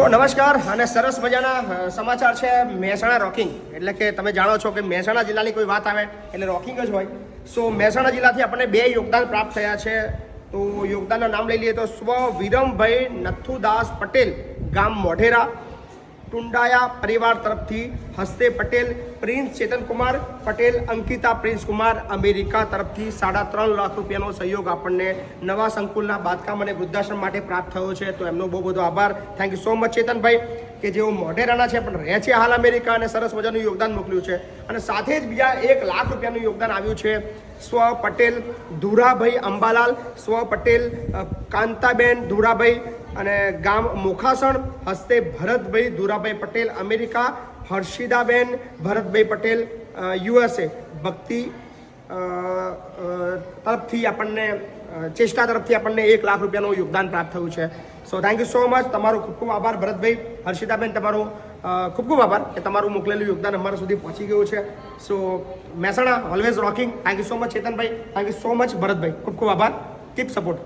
તો નમસ્કાર અને સરસ મજાના સમાચાર છે મહેસાણા રોકિંગ એટલે કે તમે જાણો છો કે મહેસાણા જિલ્લાની કોઈ વાત આવે એટલે રોકિંગ જ હોય. સો મહેસાણા જિલ્લાથી આપણને 2 યોગદાન પ્રાપ્ત થયા છે. તો યોગદાનના નામ લઈ લઈએ તો સ્વ વિરમભાઈ નથુદાસ પટેલ ગામ મોઢેરા ટુંડાયા પરિવાર તરફથી હસ્તે Patel prince Chetankumar Patel Ankita prince Kumar America તરફથી 3.5 લાખ રૂપિયાનો સહયોગ આપણને નવા સંકુલના બાંધકામ અને વૃદ્ધાશ્રમ માટે પ્રાપ્ત થયો છે. તો એમનો બહુ બધો આભાર. Thank you so much Chetanbhai કે જેઓ મોઢેરાના છે પણ રહે છે હાલ અમેરિકા અને સરસ મજાનું યોગદાન મોકલ્યું છે. અને સાથે જ બીજા 1 લાખ રૂપિયાનું યોગદાન આવ્યું છે સ્વ પટેલ ધુરાભાઈ અંબાલાલ, સ્વ પટેલ કાંતાબેન ધુરાભાઈ અને ગામ મોખાસણ હસ્તે ભરતભાઈ ધુરાભાઈ પટેલ અમેરિકા, હર્ષિદાબેન ભરતભાઈ પટેલ USA ભક્તિ તરફથી આપણને ચેષ્ટા તરફથી આપણને 1 લાખ રૂપિયાનું યોગદાન પ્રાપ્ત થયું છે. So thank you so much. તમારો ખૂબ ખૂબ આભાર ભરતભાઈ, હર્ષિદાબેન તમારો ખૂબ ખૂબ આભાર કે તમારું મોકલેલું યોગદાન અમારા સુધી પહોંચી ગયું છે. So Mahesana always rocking. Thank you so much Chetanbhai, thank you so much Bharatbhai, ખૂબ ખૂબ આભાર. Keep support.